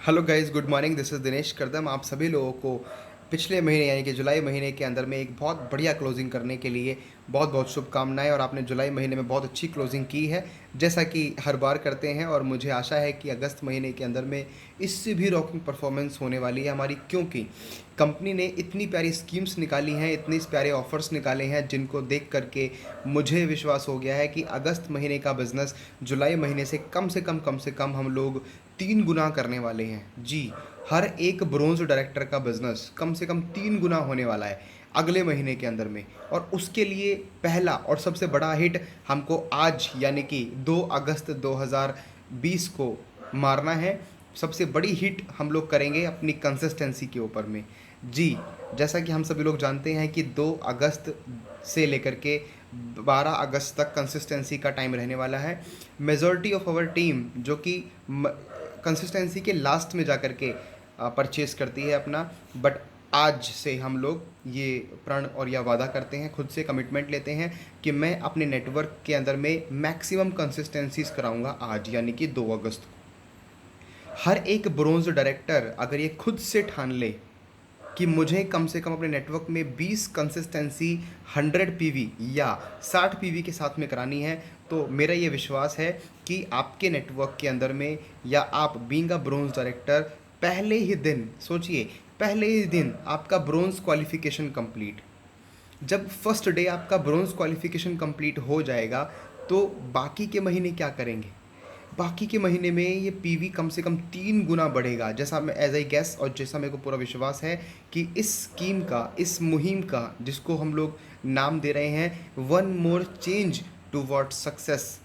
Hello guys, good morning. This is Dinesh Kardam. आप सभी लोगों को पिछले महीने यानी कि जुलाई महीने के अंदर में एक बहुत बढ़िया क्लोजिंग करने के लिए बहुत बहुत शुभकामनाएं। और आपने जुलाई महीने में बहुत अच्छी क्लोजिंग की है, जैसा कि हर बार करते हैं। और मुझे आशा है कि अगस्त महीने के अंदर में इससे भी रॉकिंग परफॉर्मेंस होने वाली है हमारी, क्योंकि कंपनी ने इतनी प्यारी स्कीम्स निकाली हैं, इतने प्यारे ऑफर्स निकाले हैं, जिनको देख करके मुझे विश्वास हो गया है कि अगस्त महीने का बिज़नेस जुलाई महीने से कम हम लोग 3 गुना करने वाले हैं। जी, हर एक ब्रोंज डायरेक्टर का बिजनेस कम से कम 3 गुना होने वाला है अगले महीने के अंदर में। और उसके लिए पहला और सबसे बड़ा हिट हमको आज यानी कि 2 अगस्त 2020 को मारना है। सबसे बड़ी हिट हम लोग करेंगे अपनी कंसिस्टेंसी के ऊपर में। जी, जैसा कि हम सभी लोग जानते हैं कि 2 अगस्त से लेकर के 12 अगस्त तक कंसिस्टेंसी का टाइम रहने वाला है। मेजॉरिटी ऑफ आवर टीम जो कि कंसिस्टेंसी के लास्ट में जा कर के परचेस करती है अपना, बट आज से हम लोग ये प्रण और या वादा करते हैं, खुद से कमिटमेंट लेते हैं कि मैं अपने नेटवर्क के अंदर में मैक्सिमम कंसिस्टेंसीज कराऊंगा आज यानी कि 2 अगस्त को। हर एक ब्रोंज डायरेक्टर अगर ये खुद से ठान ले कि मुझे कम से कम अपने नेटवर्क में 20 कंसिस्टेंसी 100 पीवी या 60 पीवी के साथ में करानी है, तो मेरा ये विश्वास है कि आपके नेटवर्क के अंदर में या आप बीइंग अ ब्रोंज डायरेक्टर पहले ही दिन सोचिए, पहले ही दिन आपका ब्रोंज क्वालिफिकेशन कंप्लीट। जब फर्स्ट डे आपका ब्रोंज क्वालिफिकेशन कंप्लीट हो जाएगा, तो बाकी के महीने क्या करेंगे? बाकी के महीने में ये पीवी कम से कम 3 गुना बढ़ेगा, जैसा मैं एज आई गेस और जैसा मेरे को पूरा विश्वास है कि इस स्कीम का, इस मुहिम का, जिसको हम लोग नाम दे रहे हैं one more change toward success,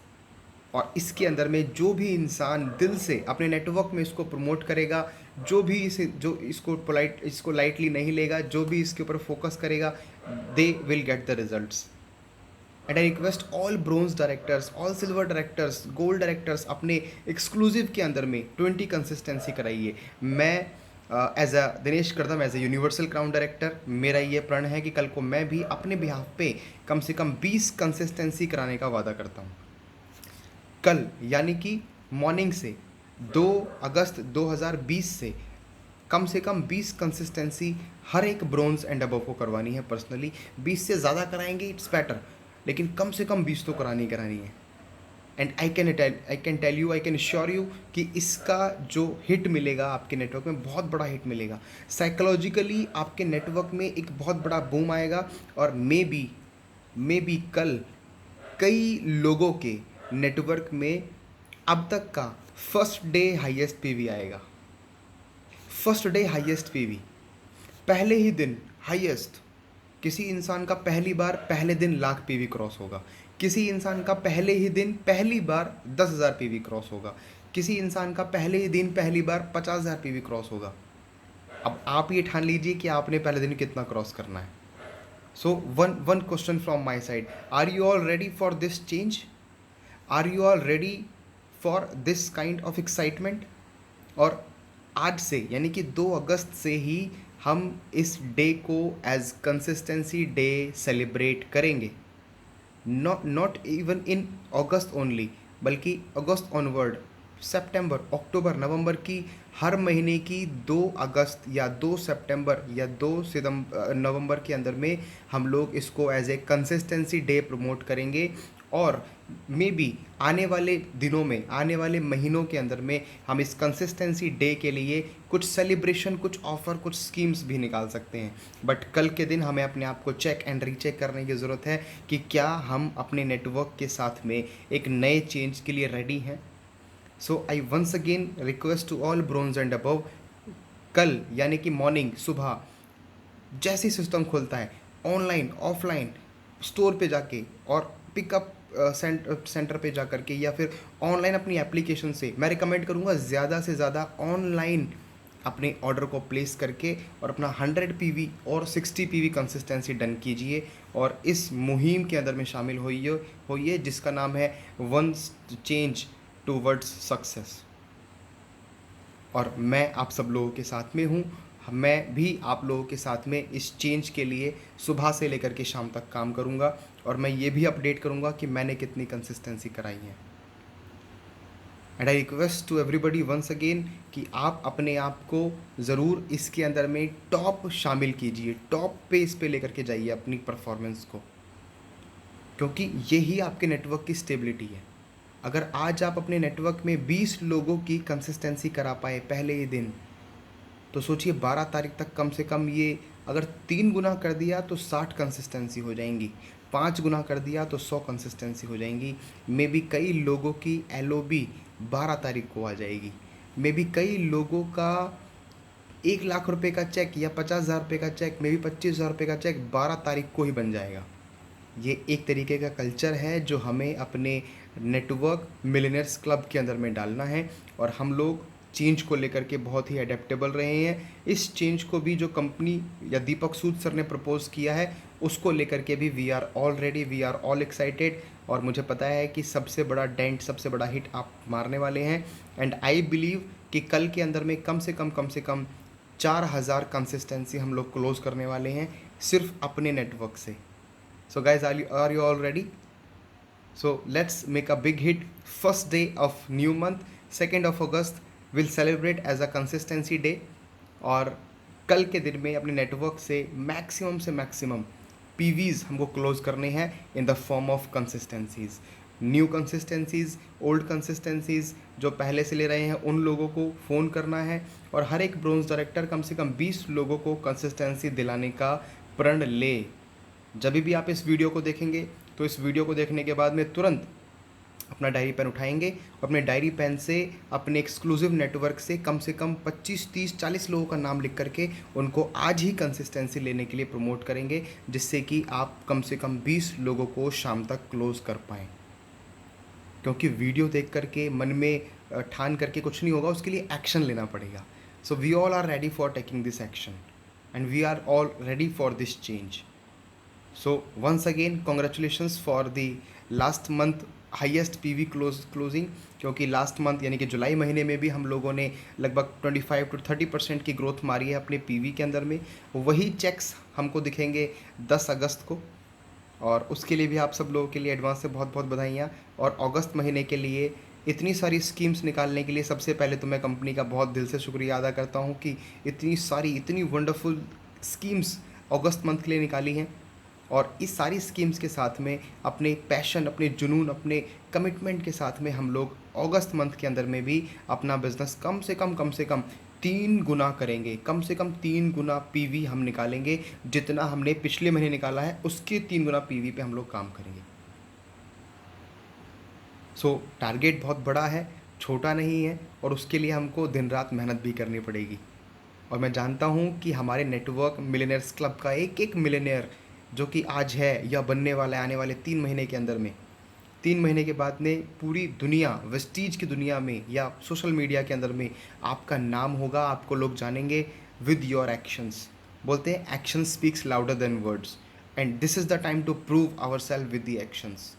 और इसके अंदर में जो भी इंसान दिल से अपने नेटवर्क में इसको प्रमोट करेगा, जो इसको लाइटली नहीं लेगा, जो भी इसके ऊपर फोकस करेगा, they will get the results. And I request all bronze directors, all silver directors, gold directors, अपने एक्सक्लूसिव के अंदर में 20 कंसिस्टेंसी कराइए। मैं as a Dinesh Kardam, as a universal crown director, मेरा ये प्रण है कि कल को मैं भी अपने बिहाफ पे कम से कम 20 कंसिस्टेंसी कराने का वादा करता हूँ। कल यानी कि मॉर्निंग से 2 अगस्त 2020 से कम 20 कंसिस्टेंसी हर एक ब्रोंज एंड अबव को करवानी है। पर्सनली 20 से ज़्यादा कराएंगे इट्स बेटर, लेकिन कम से कम 20 तो करानी है। And I can sure you कि इसका जो हिट मिलेगा आपके नेटवर्क में, बहुत बड़ा हिट मिलेगा। साइकोलॉजिकली आपके नेटवर्क में एक बहुत बड़ा बूम आएगा, और मे बी कल कई लोगों के नेटवर्क में अब तक का फर्स्ट डे हाईएस्ट पीवी आएगा। फर्स्ट डे हाईएस्ट पीवी, पहले ही दिन हाईएस्ट। किसी इंसान का पहली बार पहले दिन लाख पीवी क्रॉस होगा, किसी इंसान का पहले ही दिन पहली बार 10,000 पीवी क्रॉस होगा, किसी इंसान का पहले ही दिन पहली बार 50,000 पीवी क्रॉस होगा। अब आप ये ठान लीजिए कि आपने पहले दिन कितना क्रॉस करना है। So one question from my side, are you all ready for this change? Are you all ready for this kind of excitement? और आज से यानी कि 2 अगस्त से ही हम इस डे को एज कंसिस्टेंसी डे सेलिब्रेट करेंगे। Not even in August only, बल्कि अगस्त ऑनवर्ड, सितंबर, अक्टूबर, नवंबर की हर महीने की 2 अगस्त या 2 सितंबर या 2 नवंबर के अंदर में हम लोग इसको as a consistency day promote करेंगे। और मे बी आने वाले दिनों में, आने वाले महीनों के अंदर में हम इस कंसिस्टेंसी डे के लिए कुछ सेलिब्रेशन, कुछ ऑफ़र, कुछ स्कीम्स भी निकाल सकते हैं। बट कल के दिन हमें अपने आप को चेक एंड रीचेक करने की ज़रूरत है कि क्या हम अपने नेटवर्क के साथ में एक नए चेंज के लिए रेडी हैं। So I once again request to all bronze and above, कल यानी कि मॉर्निंग, सुबह जैसे ही सिस्टम खुलता है, ऑनलाइन ऑफलाइन स्टोर पे जाके और पिकअप सेंटर पे जा करके, या फिर ऑनलाइन अपनी एप्लीकेशन से, मैं रिकमेंड करूँगा ज़्यादा से ज़्यादा ऑनलाइन अपने ऑर्डर को प्लेस करके और अपना 100 पीवी और 60 पीवी कंसिस्टेंसी डन कीजिए, और इस मुहिम के अंदर में शामिल होइए जिसका नाम है वन चेंज टूवर्ड्स सक्सेस। और मैं आप सब लोगों के साथ में हूँ, मैं भी आप लोगों के साथ में इस चेंज के लिए सुबह से लेकर के शाम तक काम करूँगा, और मैं ये भी अपडेट करूँगा कि मैंने कितनी कंसिस्टेंसी कराई है। And I request to everybody once again कि आप अपने आप को ज़रूर इसके अंदर में टॉप शामिल कीजिए, टॉप पे इस पे लेकर के जाइए अपनी परफॉर्मेंस को, क्योंकि यही आपके नेटवर्क की स्टेबिलिटी है। अगर आज आप अपने नेटवर्क में 20 लोगों की कंसिस्टेंसी करा पाए पहले ही दिन, तो सोचिए 12 तारीख तक कम से कम ये अगर 3 गुना कर दिया तो 60 कंसिस्टेंसी हो जाएंगी, 5 गुना कर दिया तो 100 कंसिस्टेंसी हो जाएंगी। मे बी कई लोगों की LOB 12 तारीख को आ जाएगी। मे बी कई लोगों का 1 लाख रुपए का चेक या 50,000 रुपये का चेक, मे बी 25,000 रुपये का चेक 12 तारीख को ही बन जाएगा। ये एक तरीके का कल्चर है जो हमें अपने नेटवर्क मिलियनेयर्स क्लब के अंदर में डालना है, और हम लोग चेंज को लेकर के बहुत ही अडेप्टेबल रहे हैं। इस चेंज को भी जो कंपनी या दीपक सूद सर ने प्रपोज किया है उसको लेकर के भी वी आर ऑल एक्साइटेड, और मुझे पता है कि सबसे बड़ा डेंट, सबसे बड़ा हिट आप मारने वाले हैं। एंड आई बिलीव कि कल के अंदर में कम से कम 4,000 कंसिस्टेंसी हम लोग क्लोज करने वाले हैं सिर्फ अपने नेटवर्क से। So guys, are you all ready? So let's make a big hit. First day of new month, 2nd of August, we'll celebrate as a consistency day. और कल के दिन में अपने नेटवर्क से मैक्सिमम PVs हमको क्लोज करने हैं in the form of consistencies, new consistencies, old consistencies. जो पहले से ले रहे हैं उन लोगों को फ़ोन करना है, और हर एक ब्रोंज डायरेक्टर कम से कम 20 लोगों को कंसिस्टेंसी दिलाने का प्रण ले। जब भी आप इस वीडियो को देखेंगे तो इस वीडियो को देखने के बाद में तुरंत अपना डायरी पेन उठाएंगे और अपने डायरी पेन से अपने एक्सक्लूसिव नेटवर्क से कम 25, 30, 40 लोगों का नाम लिख करके उनको आज ही कंसिस्टेंसी लेने के लिए प्रमोट करेंगे, जिससे कि आप कम से कम 20 लोगों को शाम तक क्लोज कर पाएँ। क्योंकि वीडियो देख करके मन में ठान करके कुछ नहीं होगा, उसके लिए एक्शन लेना पड़ेगा। So we all are ready for taking this action and we are all ready for this change. So once again congratulations for the last month highest PV closing, क्योंकि लास्ट मंथ यानी कि जुलाई महीने में भी हम लोगों ने लगभग 25 to 30% की ग्रोथ मारी है अपने PV के अंदर में। वही चेक्स हमको दिखेंगे 10 अगस्त को, और उसके लिए भी आप सब लोगों के लिए एडवांस से बहुत बहुत बधाइयाँ। और अगस्त महीने के लिए इतनी सारी स्कीम्स निकालने के लिए सबसे पहले तो मैं कंपनी का बहुत दिल से शुक्रिया अदा करता हूँ कि इतनी वंडरफुल स्कीम्स अगस्त मंथ के लिए निकाली हैं। और इस सारी स्कीम्स के साथ में अपने पैशन, अपने जुनून, अपने कमिटमेंट के साथ में हम लोग अगस्त मंथ के अंदर में भी अपना बिज़नेस कम से कम 3 गुना करेंगे। कम से कम 3 गुना PV हम निकालेंगे, जितना हमने पिछले महीने निकाला है उसके 3 गुना PV पे हम लोग काम करेंगे। सो टारगेट बहुत बड़ा है, छोटा नहीं है, और उसके लिए हमको दिन रात मेहनत भी करनी पड़ेगी। और मैं जानता हूँ कि हमारे नेटवर्क मिलियनेयर्स क्लब का एक मिलियनेयर जो कि आज है या बनने वाला है आने वाले 3 महीने के अंदर में, 3 महीने के बाद में पूरी दुनिया, वेस्टीज की दुनिया में या सोशल मीडिया के अंदर में आपका नाम होगा, आपको लोग जानेंगे विद योर एक्शंस। बोलते हैं action speaks louder than words, and this is the time to prove our self with the actions.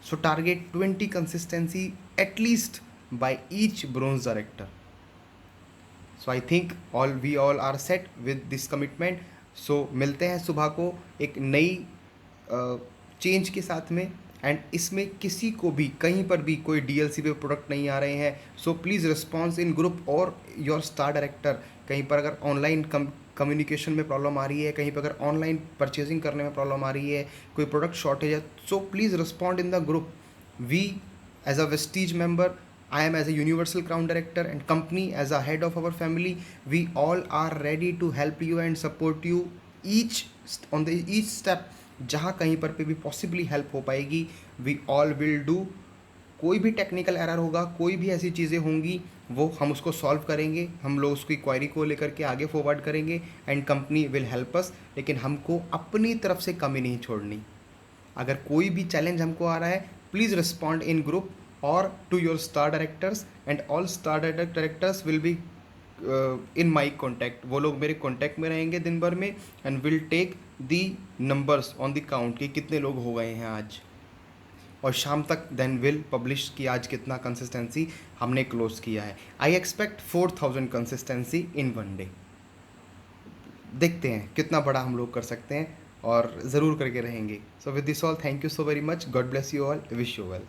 So target 20 consistency at least by each bronze director. So I think we all are set with this commitment. So मिलते हैं सुबह को एक नई change के साथ में, and इसमें किसी को भी कहीं पर भी कोई DLC पे प्रोडक्ट नहीं आ रहे हैं। So please response in group और योर स्टार डायरेक्टर। कहीं पर अगर ऑनलाइन कम्युनिकेशन में प्रॉब्लम आ रही है, कहीं पर अगर ऑनलाइन परचेजिंग करने में प्रॉब्लम आ रही है, कोई प्रोडक्ट शॉर्टेज है, so please respond in the group. We as a Vestige member, I am as a universal crown director, and company as a head of our family, we all are ready to help you and support you each step। जहाँ कहीं पर भी possibly help हो पाएगी we all will do। कोई भी technical error होगा, कोई भी ऐसी चीज़ें होंगी, वो हम उसको सॉल्व करेंगे, हम लोग उसकी क्वायरी को लेकर के आगे फॉरवर्ड करेंगे, and company will help us. लेकिन हमको अपनी तरफ से कमी नहीं छोड़नी। अगर कोई भी चैलेंज हमको आ रहा है, please respond in group or to your star directors, and all star directors will be in my contact। वो लोग मेरे कॉन्टैक्ट में रहेंगे दिन भर में, and will take the numbers on the count कि कितने लोग हो गए हैं आज, और शाम तक then will publish कि आज कितना कंसिस्टेंसी हमने क्लोज किया है। I expect 4000 consistency in one day। देखते हैं कितना बड़ा हम लोग कर सकते हैं, और ज़रूर करके रहेंगे। So with this all, thank you so very much, God bless you all, wish you well।